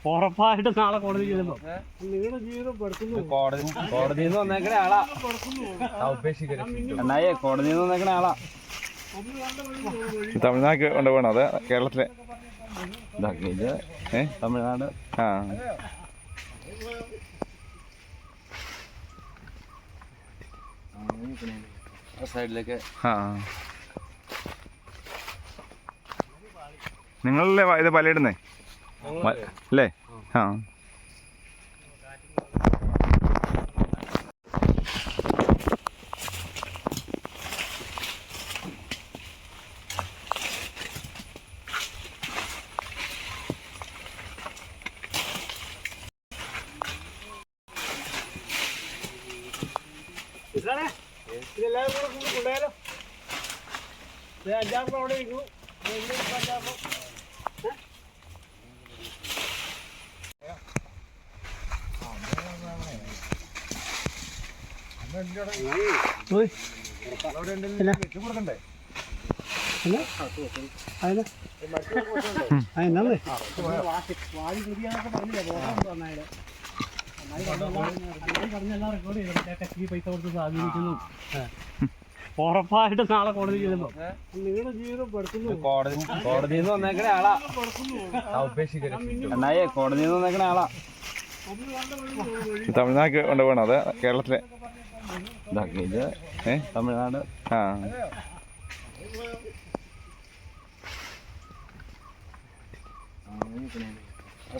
ഉറപ്പായിട്ട് നാളെ കോടതി ചെല്ലുമ്പോ നിങ്ങളുടെ ജീവിതം പെടുത്തുന്നു. കോടതിയിൽ നിന്ന് വന്നേക്കണ ആളാ എന്നായേ കോടതിയിൽ നിന്ന് വന്നേക്കണ ആളാ. തമിഴ്നാട് കൊണ്ടുപോകണം അത് കേരളത്തിലെ ഇത് തമിഴ്നാട്. സൈഡിലേക്ക് നിങ്ങളല്ലേ ഇത് പലയിടുന്നേ അല്ലേ? ഇതെല്ലാവരും കൂടെ കൊണ്ടുപോയാലോ? അഞ്ചാറ് അവിടെ ഇരിക്കുന്നു. ഉറപ്പായിട്ട് നാളെ കോടതി ചെല്ലുമ്പോ നിങ്ങളുടെ ജീവിതം പെടുത്തുന്നു. കോടതിയിൽ നിന്ന് വന്നേക്കണ ആളാ. എന്നായേ കോടതിയിൽ നിന്ന് വന്നേക്കണ ആളാ. തമിഴ്നാട് കൊണ്ടുപോകണം അത് കേരളത്തിലെ ഇത് തമിഴ്നാട്.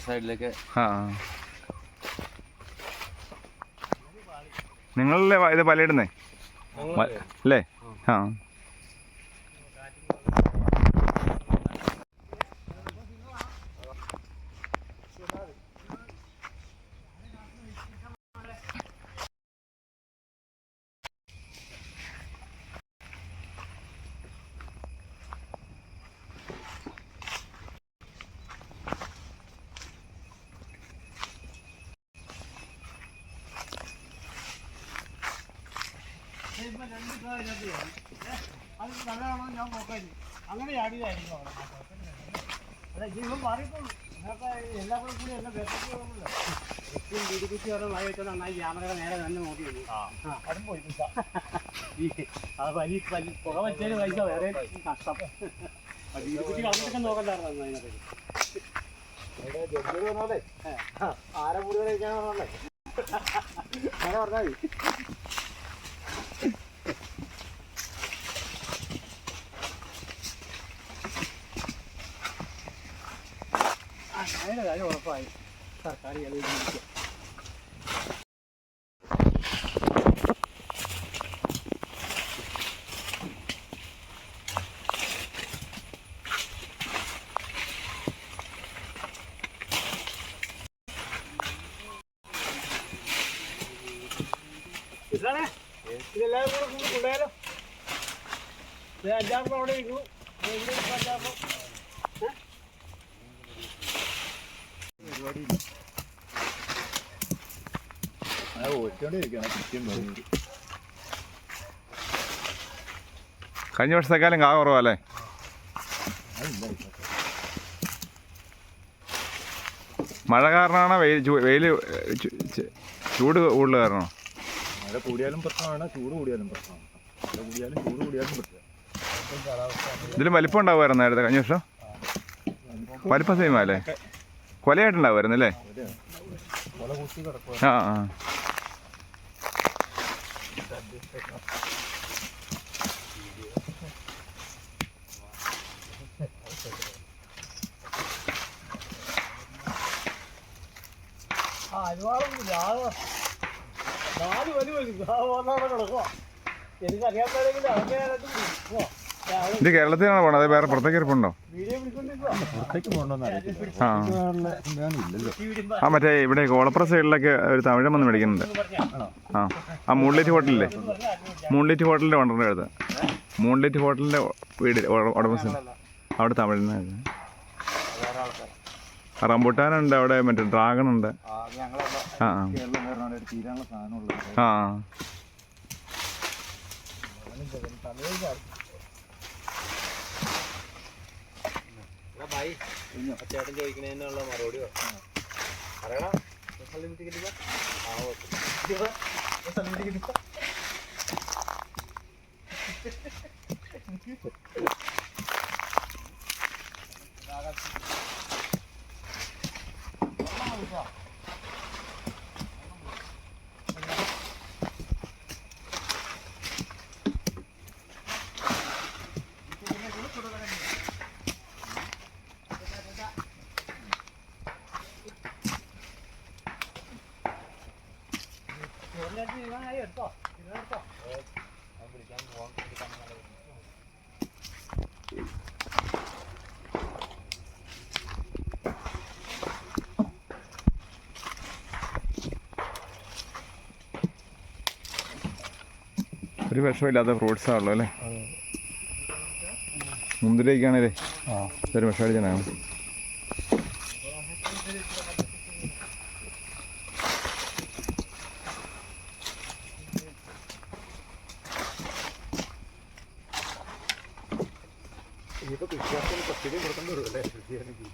സൈഡിലേക്ക് നിങ്ങളല്ലേ ഇത് പലയിടുന്നേ അല്ലേ? അത് നല്ലതാണോ ഞാൻ നോക്കാൻ അങ്ങനെ ചാടിയതായിരിക്കും. അല്ല ജീവിതം മാറിയിട്ടുള്ളൂ. എല്ലാവരും കൂടി എല്ലാം വ്യക്തിക്കുള്ള വീടിക്കുറ്റി ഓരോ മഴ വെച്ചാൽ നന്നായി ക്യാമറയുടെ നേരെ തന്നെ നോക്കി അതും പോയി അത് വലിയ പുക വെച്ചതിന് പൈസ വേറെ കഷ്ടം. വീടിക്കുറ്റി കളഞ്ഞിട്ടൊക്കെ നോക്കണ്ടായിരുന്നു അതിനകത്ത്. പറഞ്ഞോളേ ആരെ കൂടുതൽ കഴിക്കാൻ പറഞ്ഞോളേ അങ്ങനെ പറഞ്ഞാൽ മതി. അതിൻ്റെ കാര്യം ഉറപ്പായി സർക്കാർ ചെലവിലിരിക്കുക. ഇതെല്ലാവരും കൂടെ കൊണ്ടുപോയാലോ? അഞ്ചാറ് അവിടെ ഇരിക്കുന്നു. കഴിഞ്ഞ വർഷത്തെക്കാലം കാ കുറവല്ലേ? മഴ കാരണമാണോ വെയിൽ ചൂട് കൂടുതൽ കാരണമാണോ? മഴ കൂടിയാലും പ്രശ്നമാണ്, ചൂട് കൂടിയാലും പ്രശ്നമാണ്. മഴ കൂടിയാലും ചൂട് കൂടിയാലും പ്രശ്നം. ഇതിലും വലിപ്പം ഉണ്ടാവുമായിരുന്നു നേരത്തെ കഴിഞ്ഞ വർഷം? വലിപ്പം സെയിമാ അല്ലേ? കൊലയായിട്ടുണ്ടാവുമായിരുന്നു അല്ലേ? ആ ആ ഇത് കേരളത്തിലാണ് പോണത്? വേറെ പുറത്തേക്ക് ഇരിപ്പുണ്ടോ? ആ മറ്റേ ഇവിടെ കോളപ്ര സൈഡിലൊക്കെ ഒരു തമിഴൻ വന്ന് മേടിക്കുന്നുണ്ട്. ആ മൂൺലൈറ്റ് ഹോട്ടലില്ലേ? മൂൺലൈറ്റ് ഹോട്ടലിൻ്റെ ഓണറിൻ്റെ അടുത്ത്, മൂൺലൈറ്റ് ഹോട്ടലിൻ്റെ വീട് ഉടമസ്ഥൻ അവിടെ തമിഴനായിരുന്നു. റംബുട്ടാനുണ്ട് അവിടെ, മറ്റേ ഡ്രാഗൺ ഉണ്ട്. ആ ആ ചേട്ടൻ ചോദിക്കണേനുള്ള മറുപടി പറയണം. എടുത്തോ എടുത്തോ പിടിക്കാൻ പോകാൻ ഒരു വിഷമില്ലാത്ത ഫ്രൂട്ട്സാണല്ലോ അല്ലേ? മുന്തിരിക്കാണല്ലേ ഒരു വിഷം അടിച്ചാണ്. ഇനിയിപ്പോൾ കൃഷിക്കാർക്ക് സബ്സിഡി കൊടുക്കേണ്ടി വരും അല്ലേ? കൃഷിയാണെങ്കിൽ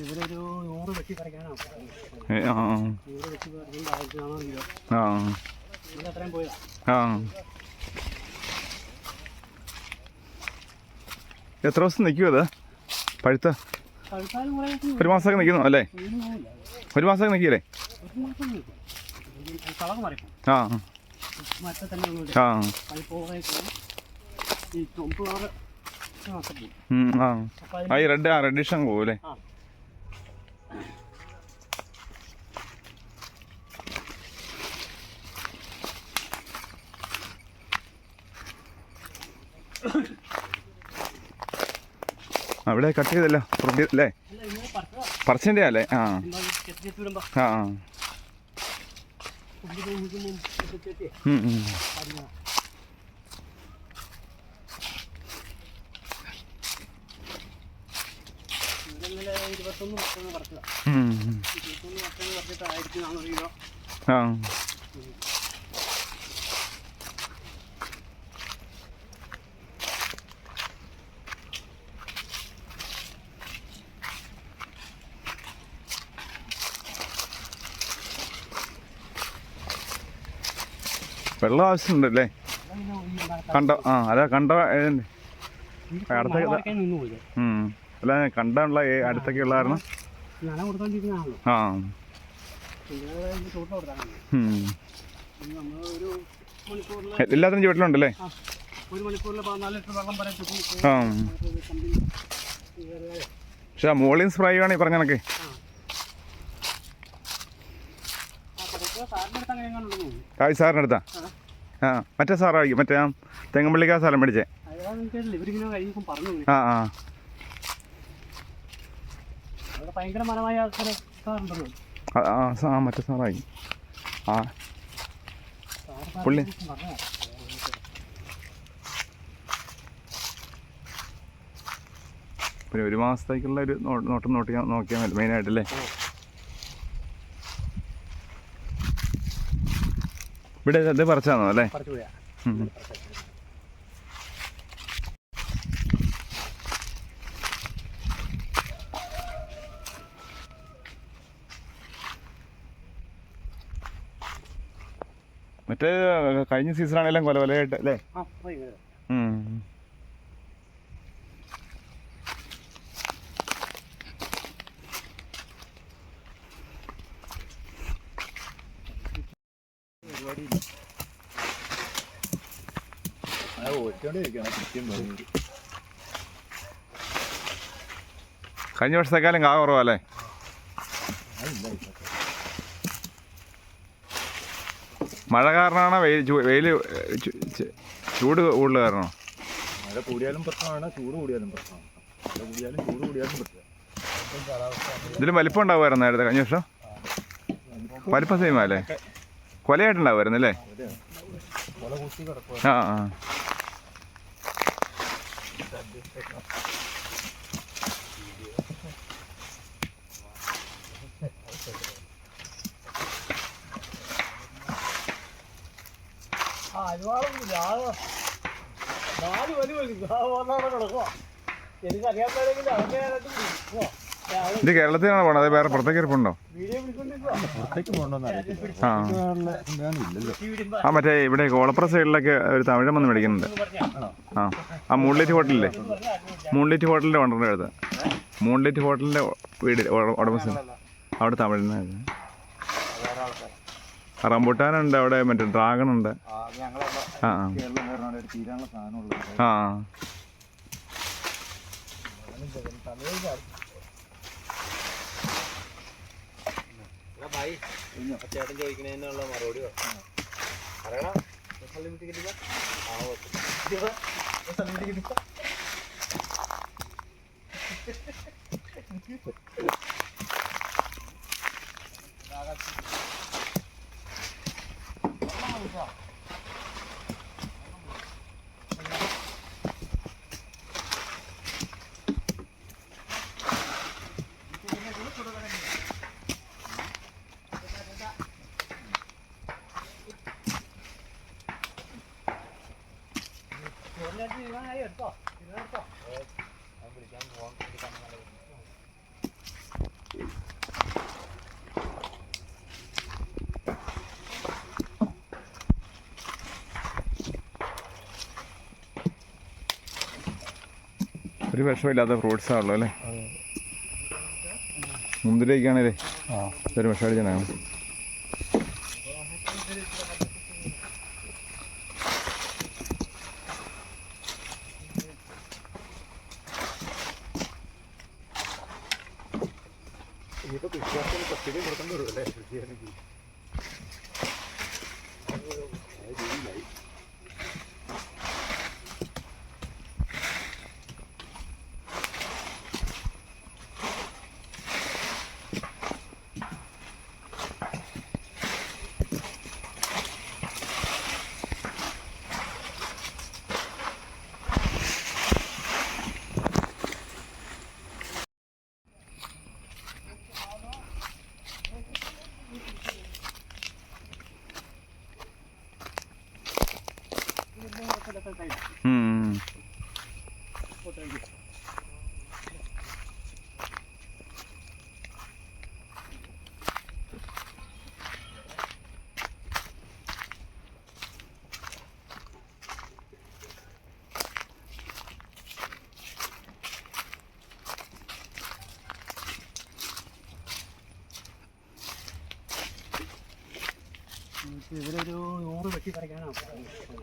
ഇവരൊരു 100 വെട്ടി പറിക്കാനാണ്. 100 വെട്ടി പറിക്കേണ്ട ആവശ്യമാണോ? അത്രയും പോയതാ. എത്ര ദിവസം നിൽക്കും അത് പഴുത്ത? ഒരു മാസമൊക്കെ നിൽക്കുന്നു അല്ലേ? ഒരു മാസമൊക്കെ നിൽക്കില്ലേ? ആ ആ ഈ റെഡിഷ് അങ്ങ് പോകും അല്ലേ? അവിടെ കട്ട് ചെയ്തല്ലോ അല്ലേ? പറിച്ചതിൻ്റെ അല്ലേ? ആ ആ ആ വെള്ളം ആവശ്യമുണ്ടല്ലേ? കണ്ടോ? ആ അതാ കണ്ടോ അടുത്ത അല്ല കണ്ടുള്ള അടുത്തൊക്കെ ഉള്ളായിരുന്നു. ആ എല്ലാത്തിനും ചുവട്ടിലുണ്ടല്ലേ? ആ പക്ഷെ ആ മോളിൽ സ്പ്രേ ചെയ്യുവാണെങ്കിൽ പറഞ്ഞ കണക്കെ സാറിനടുത്താ? ആ മറ്റേ സാറായിരിക്കും, മറ്റേ ആ തെങ്ങമ്പള്ളിക്കാ സ്ഥലം മേടിച്ചേ. ആ ആ ആ മറ്റേ സാറായി. ആ പുള്ളി പിന്നെ ഒരു മാസത്തേക്കുള്ള ഒരു നോട്ടം നോക്കിയാൽ മതി മെയിനായിട്ടല്ലേ? ഇവിടെ ഇത് പറിച്ചാണോ അല്ലേ? മറ്റേ കഴിഞ്ഞ സീസണാണെങ്കിലും കൊലകൊലയായിട്ട് അല്ലേ? ആ പോയി വരാം. കഴിഞ്ഞ വർഷത്തെക്കാലം കാ കുറവല്ലേ? മഴ കാരണമാണോ വെയിൽ ചൂട് കൂടുതൽ കാരണമാണോ? മഴ കൂടിയാലും പ്രശ്നമാണ്, ചൂട് കൂടിയാലും പ്രശ്നമാണ്. മഴ കൂടിയാലും ചൂട് കൂടിയാലും പ്രശ്നമാണ്. ഇതിലും വലിപ്പം ഉണ്ടാവുമായിരുന്നു നേരത്തെ കഴിഞ്ഞ വർഷം? വലിപ്പം സെയിമല്ലേ? കൊലയായിട്ടുണ്ടാവുമായിരുന്നു അല്ലേ? ആ ആ ഇത് കേരളത്തിലാണോ പോണത്? വേറെ പുറത്തേക്ക് ഇരിപ്പുണ്ടോ? ആ മറ്റേ ഇവിടെ കോളപ്ര സൈഡിലൊക്കെ ഒരു തമിഴൻ വന്ന് മേടിക്കുന്നുണ്ട്. ആ മൂൺലൈറ്റ് ഹോട്ടലില്ലേ? മൂൺലൈറ്റ് ഹോട്ടലിൻ്റെ ഓണറിൻ്റെ അടുത്ത്, മൂൺലൈറ്റ് ഹോട്ടലിൻ്റെ വീട് ഉടമസ്ഥൻ അവിടെ തമിഴനായിരുന്നു. റംബുട്ടാനുണ്ട് അവിടെ, മറ്റേ ഡ്രാഗൺ ഉണ്ട്. ആ ആ ആ ചേട്ടൻ ചോദിക്കണേന്നുള്ള മറുപടി പറയണം. എടുത്തോ വിളിക്കാൻ പോകാൻ ഒരു വിഷമില്ലാത്ത ഫ്രൂട്ട്സാണ് ഉള്ളു അല്ലേ? മുന്തിരിക്കാണല്ലേ ഒരു വിഷം അടിച്ചാണ്. ഇനിയിപ്പോൾ കൃഷിക്കാർക്ക് പച്ചടി കൊടുക്കേണ്ടി വരും അല്ലേ? കൃഷിയാണെങ്കിൽ ഇവരൊരു 100 വെട്ടി പറിക്കാനാണ്.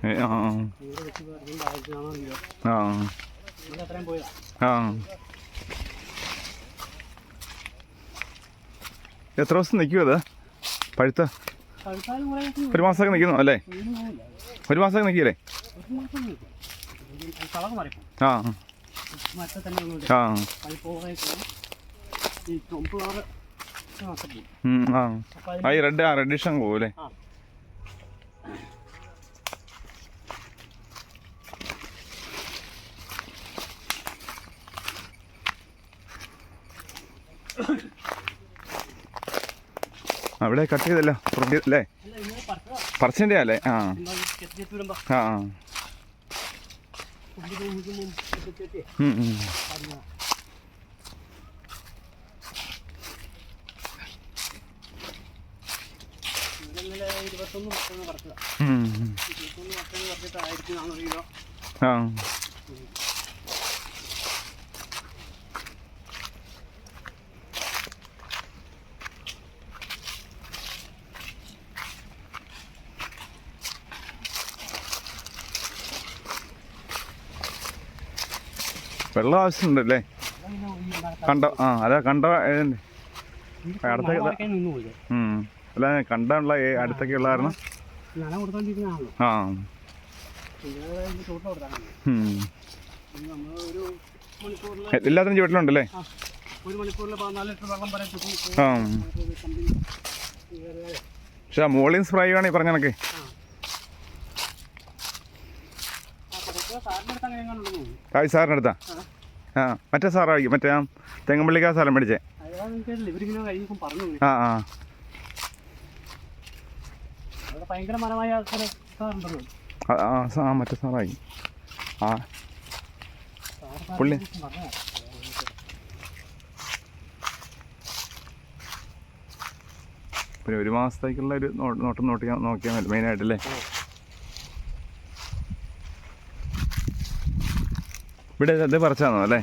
100 വെട്ടി പറിക്കുമ്പോൾ ആവശ്യമാണോ ഇവിടെ അത്രയും പോയതാ. എത്ര ദിവസം നിൽക്കുമോ അത് പഴുത്ത? ഒരു മാസമൊക്കെ നിൽക്കുന്നു അല്ലേ? ഒരു മാസമൊക്കെ നിൽക്കില്ലേ? ആ ആ ഈ റെഡിഷ് അങ്ങ് പോകും അല്ലേ? അവിടെ കട്ട് ചെയ്തല്ലോ അല്ലേ? പറിച്ചതിൻ്റെ അല്ലേ? ആ ആ 21 മത്തങ്ങ പറിച്ചതാണ്. ഉം. 21 മത്തങ്ങ പറിച്ചിട്ട് 1400 കിലോ. ആ വെള്ളം ആവശ്യമുണ്ടല്ലേ? കണ്ട അതാ കണ്ട അടുത്തൊക്കെ നിന്ന് പോയി അല്ല കണ്ടുള്ള അടുത്തൊക്കെയുള്ള കാരണം നന കൊടുത്തോണ്ടിരിക്കുന്നതാണല്ലോ. ആ ചൂട്ട കൊടുത്താണ് നമ്മൾ ഒരു മണിക്കൂറിൽ എല്ലാത്തിനും ചുവട്ടിലുണ്ടല്ലേ? 1 മണിക്കൂറിൽ 14 ലിറ്റർ വെള്ളം വരെ ചുറ്റും. ആ പക്ഷെ മോളിങ് സ്പ്രേ ആണ് ഈ പറഞ്ഞ കണക്കെ. സാറിൻ്റെ അടുത്ത് അങ്ങനെ എങ്ങനെയുണ്ടെന്ന് തോന്നുന്നു. കായ് സാറിൻ്റെ അടുത്താ? ആ മറ്റേ സാറായിരിക്കും, മറ്റേ ആ തെങ്ങമ്പള്ളിക്കാ സ്ഥലം മേടിച്ചേ. ഇവരിങ്ങനെ കഴിഞ്ഞപ്പം പറഞ്ഞു ആ ആ അവിടെ ഭയങ്കര മനമായ സാറുണ്ടല്ലോ. ആ മറ്റേ സാറായി. ആ പുള്ളി പിന്നെ 1 മാസത്തേക്കുള്ള ഒരു നോട്ടം നോക്കിയാൽ മതി മെയിനായിട്ടല്ലേ? ഇവിടെ ഇത് പറിച്ചാന്നോ അല്ലേ?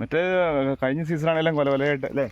മറ്റേ കഴിഞ്ഞ സീസണാണെല്ലാം കൊലകൊലയായിട്ട് അല്ലേ?